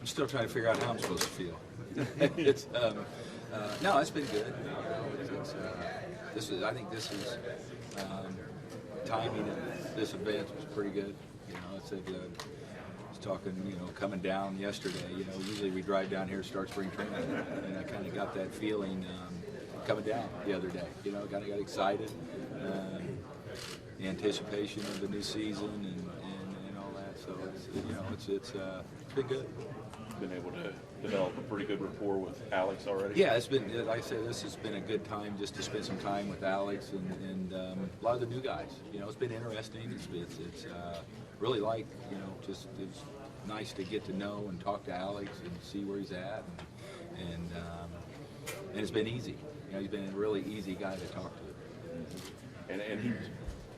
I'm still trying to figure out how I'm supposed to feel. It's no, it's been good. I think this is timing of this event was pretty good. It's a good. I was talking, coming down yesterday. Usually we drive down here to start spring training, and I kind of got that feeling coming down the other day. Kind of got excited, the anticipation of the new season and all that. So it's been good. Been able to develop a pretty good rapport with Alex already? Yeah, it's been, like I said, this has been a good time just to spend some time with Alex and a lot of the new guys. It's been interesting. It's really it's nice to get to know and talk to Alex and see where he's at, and it's been easy. He's been a really easy guy to talk to. And he's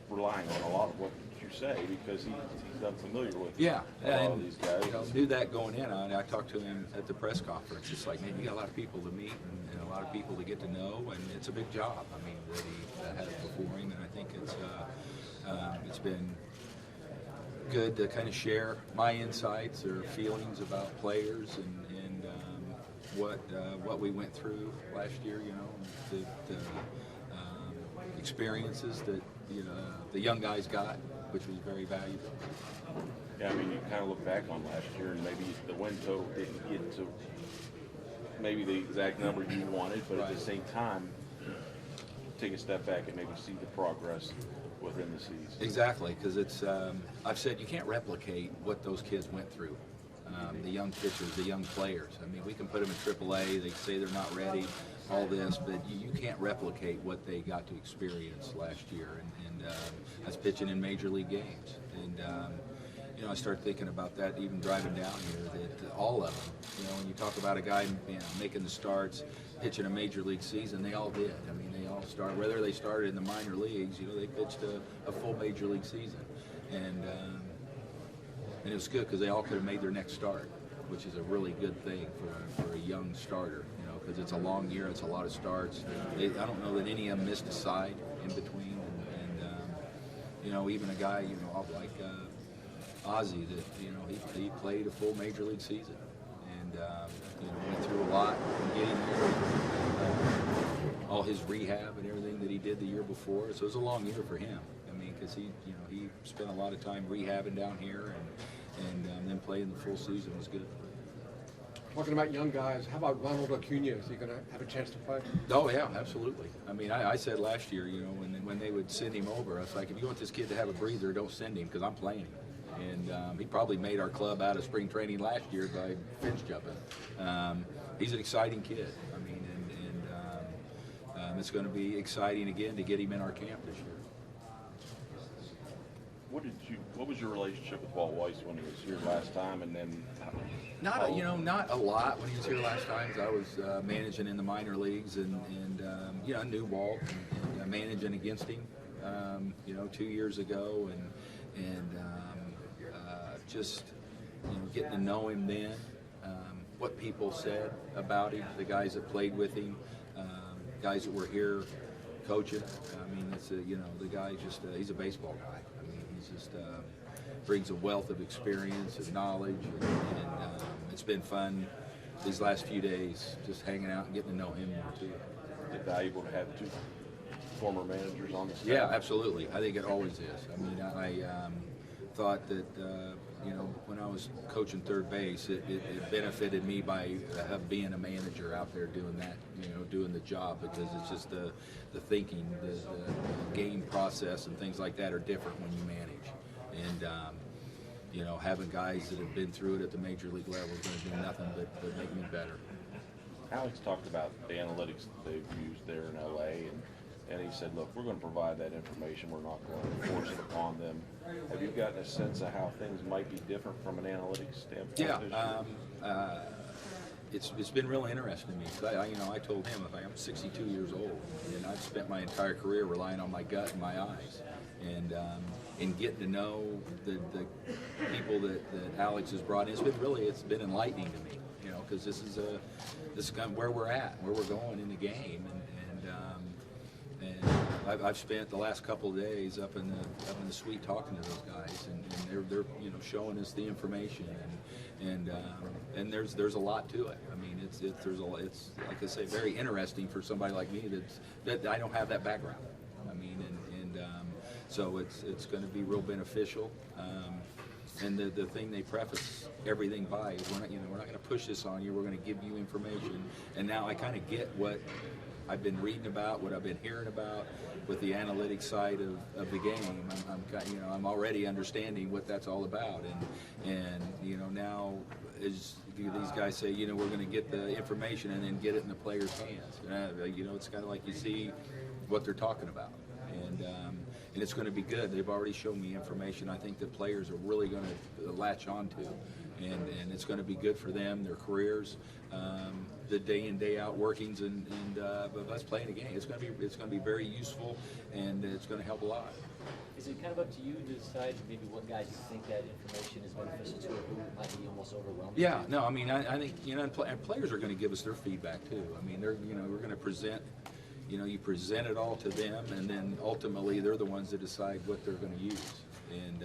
relying on a lot of what you say because he's unfamiliar with a lot of these guys. Knew that going in. I talked to him at the press conference. It's like, man, you got a lot of people to meet and a lot of people to get to know, and it's a big job. That he has before him, and I think it's been good to kind of share my insights or feelings about players and what we went through last year. The experiences that the young guys got, which was very valuable. Yeah, you kind of look back on last year, and maybe the win total didn't get to maybe the exact number you wanted, but at the same time, take a step back and maybe see the progress within the season. Exactly, because it's I've said you can't replicate what those kids went through. The young pitchers, the young players. We can put them in AAA. They say they're not ready, all this, but you can't replicate what they got to experience last year. And that's pitching in major league games. And I started thinking about that even driving down here. That all of them. When you talk about a guy making the starts, pitching a major league season, they all did. They all started. Whether they started in the minor leagues, they pitched a full major league season, and it was good because they all could have made their next start, which is a really good thing for a young starter, because it's a long year, it's a lot of starts. I don't know that any of them missed a side in between, and even a guy, like Ozzie, that he played a full major league season, and went through a lot in getting there, all his rehab and everything that he did the year before. So it was a long year for him. Because he spent a lot of time rehabbing down here, and then playing the full season was good. Talking about young guys, how about Ronald Acuna? Is he going to have a chance to play? Oh yeah, absolutely. I said last year, when they would send him over, I was like, if you want this kid to have a breather, don't send him because I'm playing him. And he probably made our club out of spring training last year by fence jumping. He's an exciting kid. It's going to be exciting again to get him in our camp this year. What was your relationship with Walt Weiss when he was here last time, and then? Not a lot when he was here last time. I was managing in the minor leagues, and I knew Walt and managing against him, 2 years ago, and just getting to know him then, what people said about him, the guys that played with him, guys that were here coaching. It's the guy he's a baseball guy. He's just brings a wealth of experience and knowledge, and it's been fun these last few days just hanging out and getting to know him more too. Is it valuable to have two former managers on the staff? Yeah, absolutely. I think it always is. I thought that when I was coaching third base, it benefited me by being a manager out there doing that, doing the job, because it's just the thinking, the game process and things like that are different when you manage. And having guys that have been through it at the major league level is going to do nothing but make me better. Alex talked about the analytics that they've used there in LA, and he said, look, we're going to provide that information. We're not going to force it upon them. Have you gotten a sense of how things might be different from an analytics standpoint? Yeah, it's been really interesting to me. I told him, I'm 62 years old, and I've spent my entire career relying on my gut and my eyes, and getting to know the people that Alex has brought in. It's been enlightening to me, because this is kind of where we're at, where we're going in the game, and I've spent the last couple of days up in the suite talking to those guys, and they're showing us the information, and and there's a lot to it. I mean, it's like I say, very interesting for somebody like me that I don't have that background. I mean, so it's going to be real beneficial. And the thing they preface everything by is we're not going to push this on you. We're going to give you information. And now I kind of get what I've been reading about, what I've been hearing about with the analytics side of the game. I'm already understanding what that's all about. And now as these guys say, we're going to get the information and then get it in the players' hands. It's kind of like you see what they're talking about. And it's going to be good. They've already shown me information I think the players are really going to latch on to. And it's going to be good for them, their careers, the day in, day out workings, and of us playing a game. It's going to be very useful, and it's going to help a lot. Is it kind of up to you to decide maybe what guys you think that information is beneficial to, or who might be almost overwhelmed? Yeah, no, I mean, I think and players are going to give us their feedback too. I mean, we're going to present. You present it all to them, and then ultimately they're the ones that decide what they're going to use. And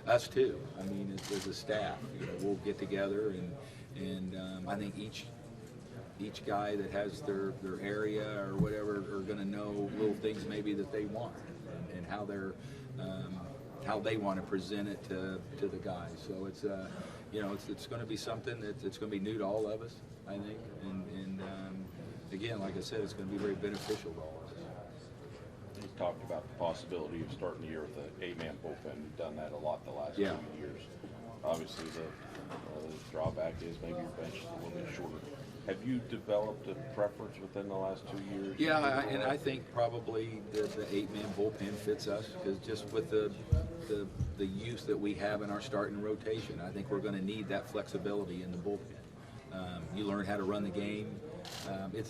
us too. I mean, as a staff, we'll get together, and I think each guy that has their area or whatever are going to know little things maybe that they want, and how they want to present it to the guys. So it's going to be something that's going to be new to all of us, I think, and again, like I said, it's going to be very beneficial to all of us. You talked about the possibility of starting the year with an 8-man bullpen. You've done that a lot the last 2 years. Obviously, the drawback is maybe your bench is a little bit shorter. Have you developed a preference within the last 2 years? Yeah, and I think probably the 8-man bullpen fits us, because just with the use that we have in our starting rotation, I think we're going to need that flexibility in the bullpen. You learn how to run the game. It's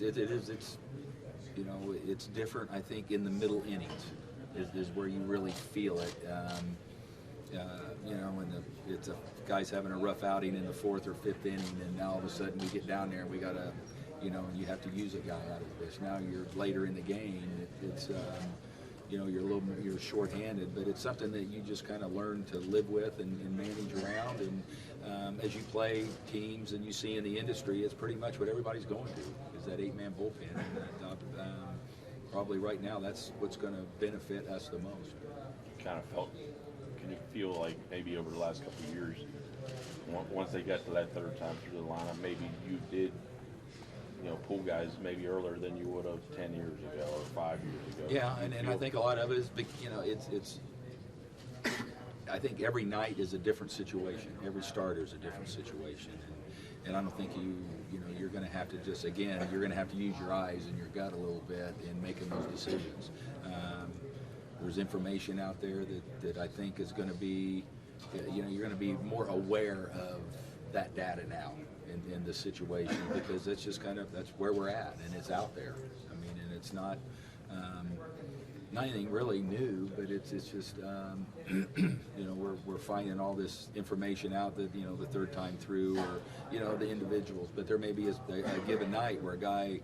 different. I think in the middle innings is where you really feel it. It's guys having a rough outing in the 4th or 5th inning, and now all of a sudden we get down there and we got to, you have to use a guy out of this. Now you're later in the game. You're shorthanded, but it's something that you just kind of learn to live with and manage around. And as you play teams and you see in the industry, it's pretty much what everybody's going to is that 8-man bullpen. And probably right now that's what's going to benefit us the most. Can you feel like maybe over the last couple of years, once they got to that third time through the lineup, maybe you did pull guys maybe earlier than you would have 10 years ago or 5 years ago? Yeah, and I think a lot of it is, it's I think every night is a different situation. Every starter is a different situation. And I don't think you're going to have to just, again, you're going to have to use your eyes and your gut a little bit in making those decisions. There's information out there that I think is going to be, you're going to be more aware of that data now in the situation, because that's just that's where we're at, and it's out there. I mean, and it's not anything really new, but it's just we're finding all this information out that the third time through, or the individuals. But there may be a given night where a guy,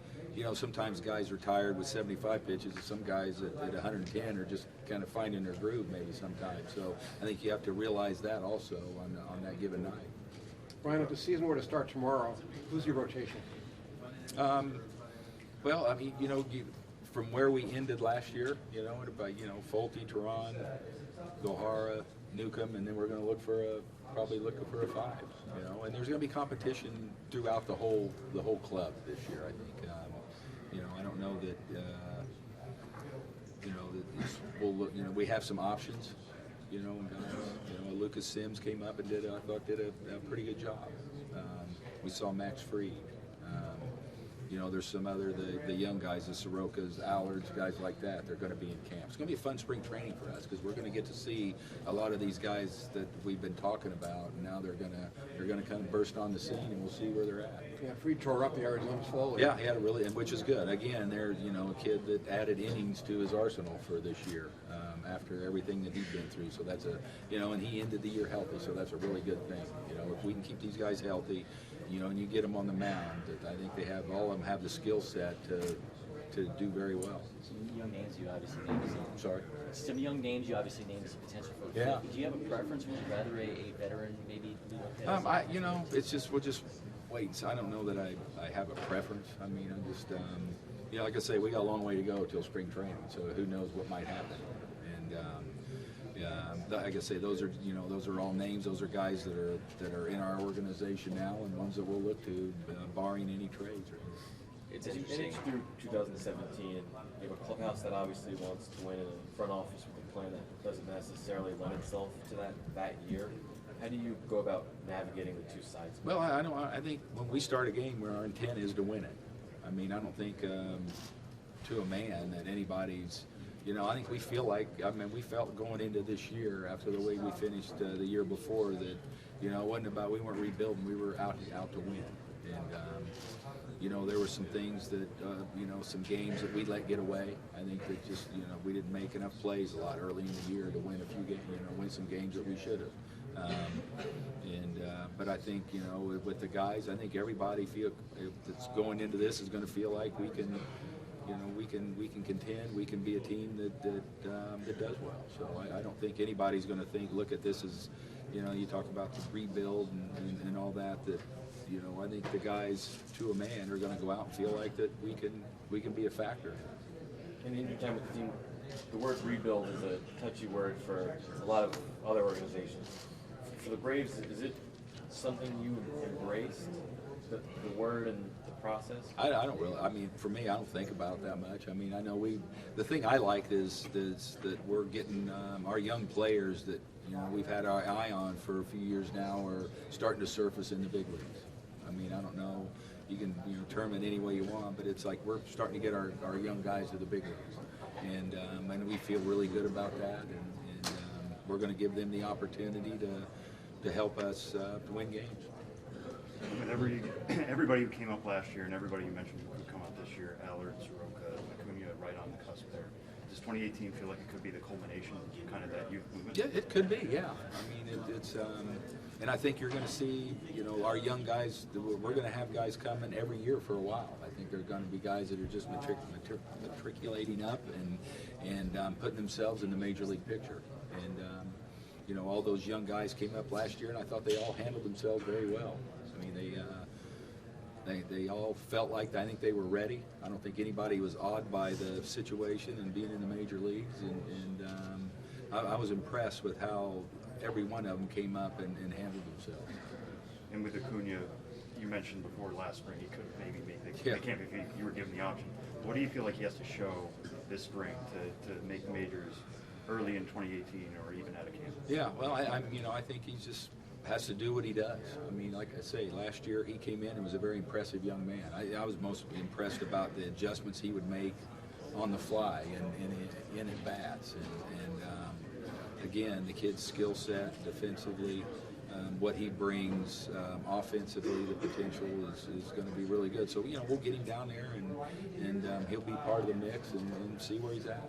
sometimes guys are tired with 75 pitches, and some guys at 110 are just kind of finding their groove maybe sometimes. So I think you have to realize that also on that given night. Brian, if the season were to start tomorrow, who's your rotation? Well, I mean, from where we ended last year, by Fulte, Tehran, Gohara, Newcomb, and then we're going to probably looking for a 5. And there's going to be competition throughout the whole club this year. I think. I don't know that. We'll look. We have some options. Lucas Sims came up and did a pretty good job. We saw Max Fried. There's some other, the young guys, the Sorokas, Allards, guys like that, they're going to be in camp. It's going to be a fun spring training for us, because we're going to get to see a lot of these guys that we've been talking about, and now they're going to kind of burst on the scene, and we'll see where they're at. Yeah, Fried tore up the Arizona slowly. Yeah, he had which is good. Again, there's a kid that added innings to his arsenal for this year after everything that he's been through. So that's and he ended the year healthy, so that's a really good thing. If we can keep these guys healthy, and you get them on the mound, I think all of them have the skill set to do very well. Some young names you obviously named. Sorry? Some young names you obviously named as a potential for. Yeah. Do you have a preference? Would you rather a veteran maybe? It's just wait. So I don't know that I have a preference. I mean, I'm just like I say, we got a long way to go till spring training. So who knows what might happen? And like I say, those are all names. Those are guys that are in our organization now, and ones that we'll look to, barring any trades. It's As you interesting. manage through 2017, and you have a clubhouse that obviously wants to win, and a front office with a plan that doesn't necessarily lend itself to that year. How do you go about navigating the two sides? Well, I think when we start a game, where our intent is to win it. I mean, I don't think to a man that anybody's. I think we feel like. I mean, we felt going into this year after the way we finished the year before that. It wasn't about we weren't rebuilding. We were out to win. And there were some things that some games that we let get away. I think that just we didn't make enough plays a lot early in the year to win a few games. Win some games that we should have. But I think with the guys, I think everybody that's going into this is going to feel like we can. We can contend. We can be a team that does well. So I don't think anybody's going to look at this as, you talk about the rebuild and all that. That I think the guys to a man are going to go out and feel like that we can be a factor. And in your time with the team, the word rebuild is a touchy word for a lot of other organizations. For the Braves, is it something you embraced, the word and the process? I don't really. I mean, for me, I don't think about it that much. I mean, I know the thing I like is that we're getting our young players that we've had our eye on for a few years now are starting to surface in the big leagues. I mean, I don't know. You can term it any way you want, but it's like we're starting to get our young guys to the big leagues, and we feel really good about that. And we're going to give them the opportunity to help us to win games. With everybody who came up last year and everybody you mentioned who could come up this year, Allard, Soroka, Acuna, right on the cusp there. Does 2018 feel like it could be the culmination of kind of that youth movement? Yeah, it could be. Yeah, I mean, it's and I think you're going to see, our young guys. We're going to have guys coming every year for a while. I think there are going to be guys that are just matriculating up and putting themselves in the major league picture. And all those young guys came up last year, and I thought they all handled themselves very well. I mean, they all felt like I think they were ready. I don't think anybody was awed by the situation and being in the major leagues. And I was impressed with how every one of them came up and handled themselves. And with Acuna, you mentioned before last spring he could maybe make the camp if you were given the option. What do you feel like he has to show this spring to make the majors early in 2018 or even out of camp? Yeah, well, I think he just has to do what he does. I mean, like I say, last year he came in and was a very impressive young man. I was most impressed about the adjustments he would make on the fly and in at bats. And again, the kid's skill set defensively, what he brings offensively, the potential is going to be really good. So, we'll get him down there and he'll be part of the mix and see where he's at.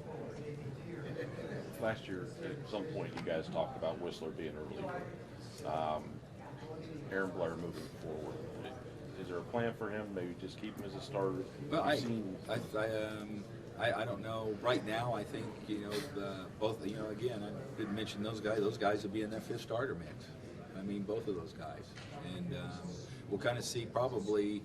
Last year, at some point, you guys talked about Whistler being a reliever. Aaron Blair moving forward. Is there a plan for him? Maybe just keep him as a starter? Well, I don't know. Right now, I think both. Again, I didn't mention those guys. Those guys will be in that fifth starter mix. I mean, both of those guys, and we'll kind of see probably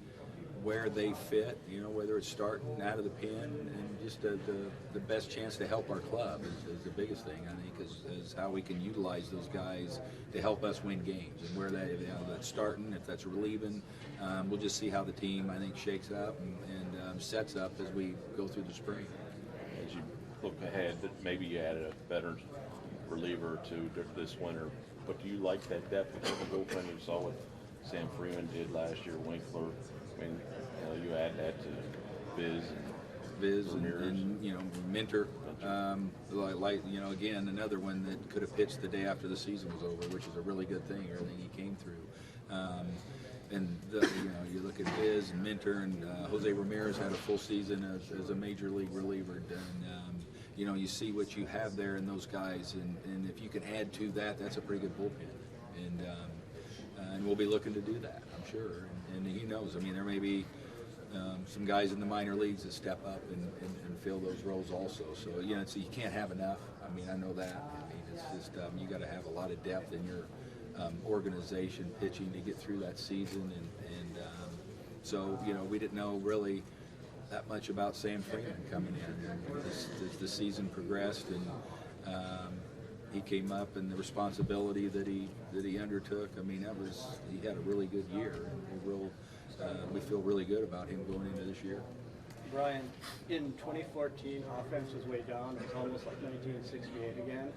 where they fit. Whether it's starting out of the pen and just the best chance to help our club is the biggest thing. I think is how we can utilize those guys to help us win games, and where that's starting, if that's relieving. We'll just see how the team, I think, shakes up and sets up as we go through the spring. As you look ahead, that maybe you added a veteran reliever or two this winter, but do you like that depth within the bullpen? You saw what Sam Freeman did last year, Winkler. I mean, you add that to Viz and Minter. Again, another one that could have pitched the day after the season was over, which is a really good thing. Everything he came through. You look at Viz and Minter, and Jose Ramirez had a full season as a major league reliever. And you see what you have there in those guys, and if you can add to that, that's a pretty good bullpen. And we'll be looking to do that, I'm sure. And he knows. I mean, there may be some guys in the minor leagues that step up and fill those roles also. So you can't have enough. I mean, I know that. I mean, it's just you got to have a lot of depth in your organization pitching to get through that season, and So, you know, we didn't know really that much about Sam Freeman coming in. And as the season progressed, and he came up, and the responsibility that he undertook, I mean, he had a really good year, and we feel really good about him going into this year. Brian, in 2014, offense was way down. It was almost like 1968 again.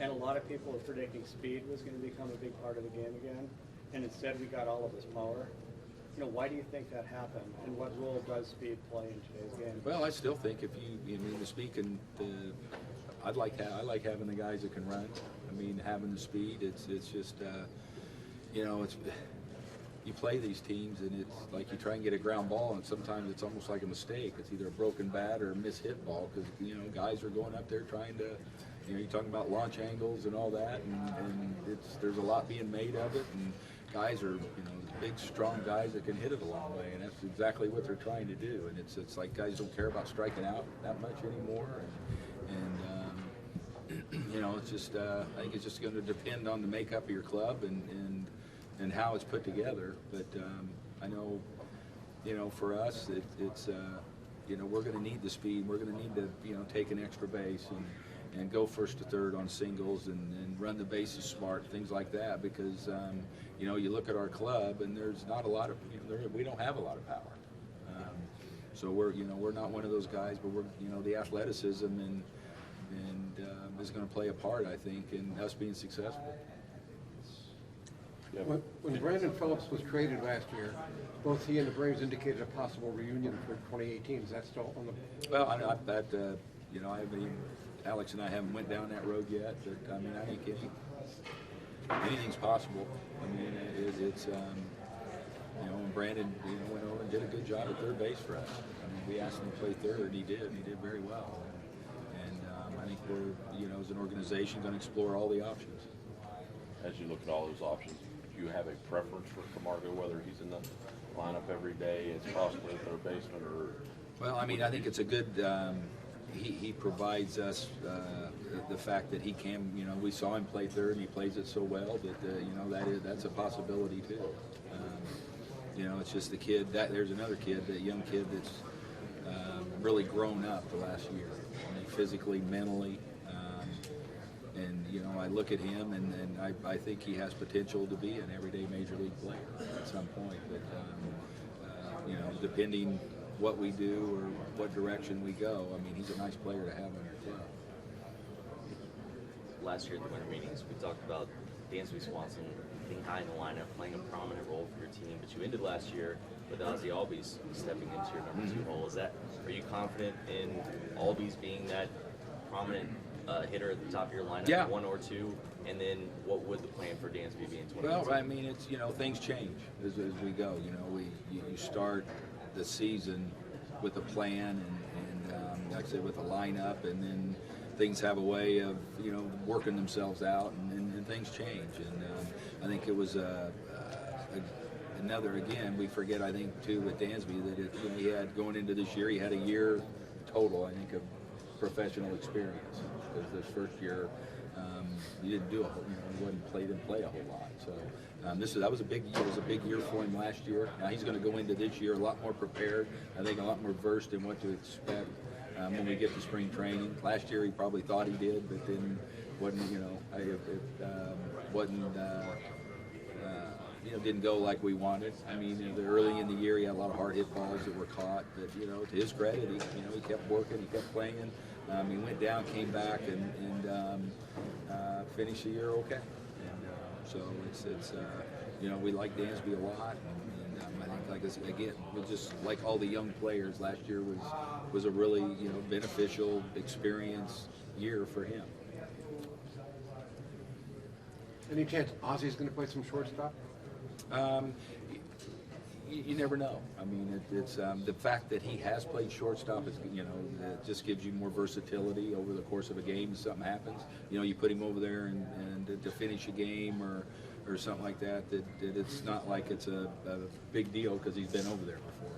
And a lot of people were predicting speed was going to become a big part of the game again. And instead, we got all of this power. You know, why do you think that happened? And what role does speed play in today's game? Well, I still think if the speed can, I like having the guys that can run. I mean, having the speed, it's just, you know, you play these teams, and it's like you try and get a ground ball, and sometimes it's almost like a mistake. It's either a broken bat or a mishit ball, because, you know, guys are going up there trying to, you know, you're talking about launch angles and all that, and there's a lot being made of it, and guys are, you know, big, strong guys that can hit it a long way, and that's exactly what they're trying to do. And it's like guys don't care about striking out that much anymore, and you know, it's just I think it's just going to depend on the makeup of your club and how it's put together. But I know, you know, for us, it's you know, we're going to need the speed. We're going to need to, you know, take an extra base and go first to third on singles and run the bases smart, things like that, because you know, you look at our club, and there's not a lot of, you know, we don't have a lot of power. So we're not one of those guys, but we're, you know, the athleticism and is going to play a part, I think, in us being successful. When Brandon Phillips was traded last year, both he and the Braves indicated a possible reunion for 2018. Is that still on the? Well, you know, Alex and I haven't went down that road yet, but I mean, I think anything's possible. I mean, it's you know, and Brandon, you know, went over and did a good job at third base for us. I mean, we asked him to play third, and he did very well. And I think we're, you know, as an organization, going to explore all the options. As you look at all those options, do you have a preference for Camargo, whether he's in the lineup every day as possibly a third baseman, or? Well, I mean, I think it's a good. He provides us the fact that he can. You know, we saw him play third, and he plays it so well that you know, that's a possibility too. You know, it's just the kid. There's another kid, that young kid that's really grown up the last year, I mean, physically, mentally. And, you know, I look at him, and I think he has potential to be an everyday major league player at some point. But, you know, depending what we do or what direction we go, I mean, he's a nice player to have in our club. Last year at the winter meetings, we talked about Dansby Swanson being high in the lineup, playing a prominent role for your team. But you ended last year with Ozzie Albies stepping into your number two role. Are you confident in Albies being that prominent hitter at the top of your lineup, Yeah. 1 or 2, and then what would the plan for Dansby be in 2018? Well, I mean, it's, you know, things change as we go. You know, you start the season with a plan and like I said, with a lineup, and then things have a way of, you know, working themselves out, and things change. And I think it was another, again, we forget, I think, too, with Dansby, that you know, he had, going into this year, he had a year total, I think, of professional experience, because this first year he didn't do a whole, you know, he didn't play a whole lot. So that was a big year. It was a big year for him last year. Now he's going to go into this year a lot more prepared. I think a lot more versed in what to expect when we get to spring training. Last year he probably thought he did, but then wasn't. You know, wasn't. You know, didn't go like we wanted. I mean, early in the year, he had a lot of hard hit balls that were caught. But, you know, to his credit, he kept working, he kept playing. He went down, came back, and finished the year okay. And so it's you know, we like Dansby a lot, and I think, like I said, again, just like all the young players, last year was a really, you know, beneficial experience year for him. Any chance Ozzie's going to play some shortstop? You never know. I mean, it's the fact that he has played shortstop is, you know, it just gives you more versatility over the course of a game. If something happens, you know, you put him over there and to finish a game or something like that. That it's not like it's a big deal because he's been over there before.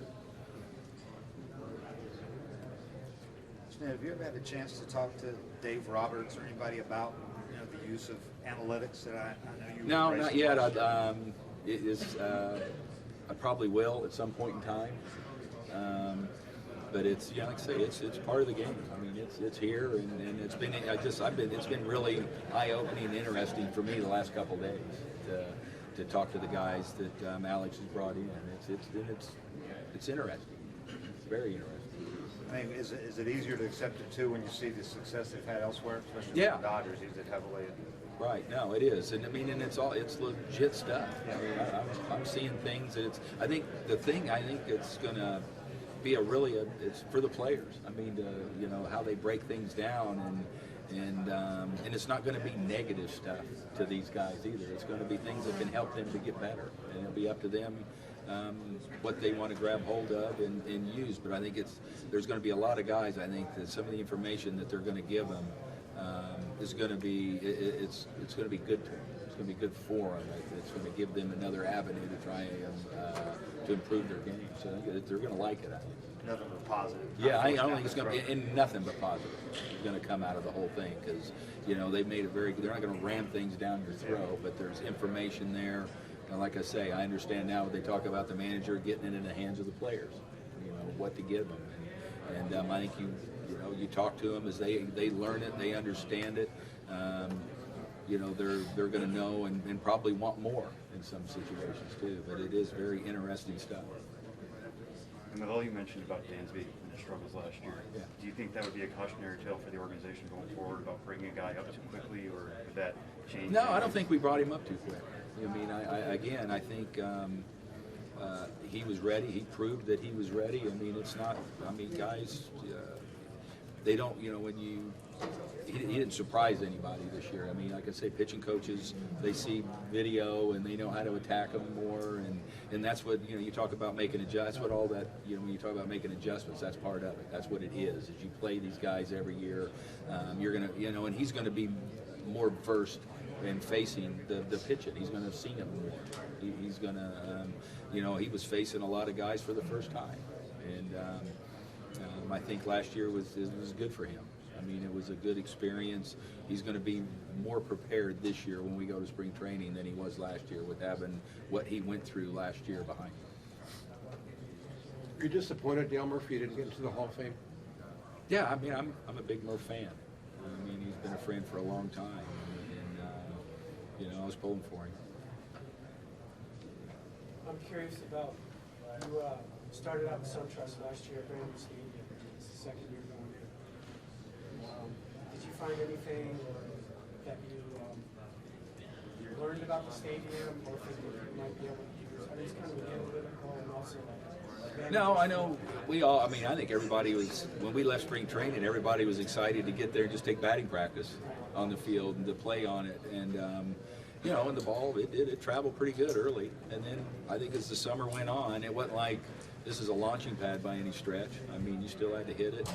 Have you ever had a chance to talk to Dave Roberts or anybody about, you know, the use of analytics that I know you? No, not yet. I probably will at some point in time. But it's, like I say, it's part of the game. I mean, it's here, and it's been it's been really eye-opening and interesting for me the last couple of days to talk to the guys that Alex has brought in. It's interesting. It's very interesting. I mean, is it easier to accept it too when you see the success they've had elsewhere, especially Yeah. with the Dodgers use it heavily? Right. No, it is, and I mean, and it's legit stuff. I mean, I'm seeing things that I think it's gonna be it's for the players. I mean, how they break things down, and it's not going to be negative stuff to these guys either. It's going to be things that can help them to get better, and it'll be up to them what they want to grab hold of and use. But I think there's going to be a lot of guys. I think that some of the information that they're going to give them is going to be it's going to be good to them. It's going to be good for them. It's going to give them another avenue to try to improve their game. So I think they're going to like it. I think. Nothing but positive. Yeah, I don't think it's going to be nothing but positive. It's going to come out of the whole thing because they've made it they're not going to ram things down your throat, but there's information there. And like I say, I understand now they talk about the manager getting it in the hands of the players. What to give them, and I think you talk to them as they learn it, they understand it. They're going to know and probably want more in some situations too. But it is very interesting stuff. And with all you mentioned about Dansby and his struggles last year, Yeah. do you think that would be a cautionary tale for the organization going forward about bringing a guy up too quickly, or would that change? No, I don't think we brought him up too quick. I mean, I think he was ready. He proved that he was ready. I mean, it's not. I mean, guys, they don't. He didn't surprise anybody this year. I mean, like I say, pitching coaches, they see video and they know how to attack them more, and that's what you talk about making adjustments. That's what all that when you talk about making adjustments, that's part of it. That's what it is. As you play these guys every year, you're gonna and he's gonna be more versed in facing the pitching. He's gonna have seen him more. He's gonna he was facing a lot of guys for the first time, and I think last year was good for him. I mean, it was a good experience. He's going to be more prepared this year when we go to spring training than he was last year with having what he went through last year behind him. Are you disappointed Dale Murphy didn't get into the Hall of Fame? Yeah, I mean, I'm a big Murph fan. I mean, he's been a friend for a long time, and I was pulling for him. I'm curious about, you started out with SunTrust last year at Brandon Stadium. It's the second year going there. Did you find anything that you learned about the stadium, or think you might be able to use? I mean, it's kind of analytical and also No, I know I think everybody was, when we left spring training, everybody was excited to get there and just take batting practice on the field and to play on it. And, and the ball, it traveled pretty good early. And then I think as the summer went on, it wasn't like this is a launching pad by any stretch. I mean, you still had to hit it.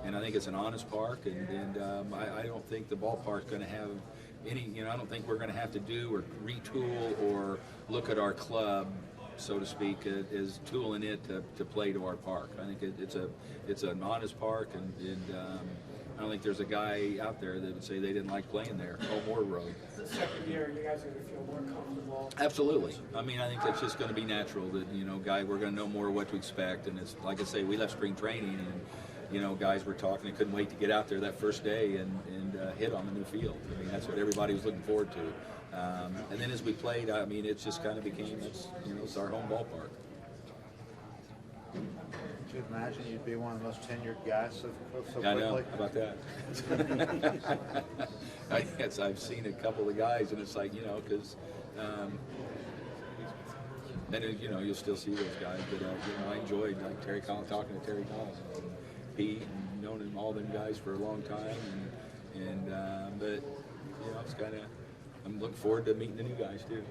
And I think it's an honest park. And I don't think the ballpark's going to have any, I don't think we're going to have to do or retool or look at our club, so to speak, is tooling it to play to our park. I think it's an honest park, and I don't think there's a guy out there that would say they didn't like playing there. More Road. the second year, you guys are going to feel more comfortable. Absolutely. I mean, I think that's just going to be natural that, we're going to know more what to expect. And it's like I say, we left spring training and, guys were talking, they couldn't wait to get out there that first day and hit on the new field. I mean, that's what everybody was looking forward to. And then as we played, I mean, it just kind of became, it's our home ballpark. Could you imagine you'd be one of the most tenured guys so quickly? I know. How about that? I've seen a couple of guys, and it's like, because, and you'll still see those guys. But I enjoyed Terry Collins, talking to Terry Collins, and Pete, and known him, all them guys for a long time, but it's kind of. I'm looking forward to meeting the new guys too.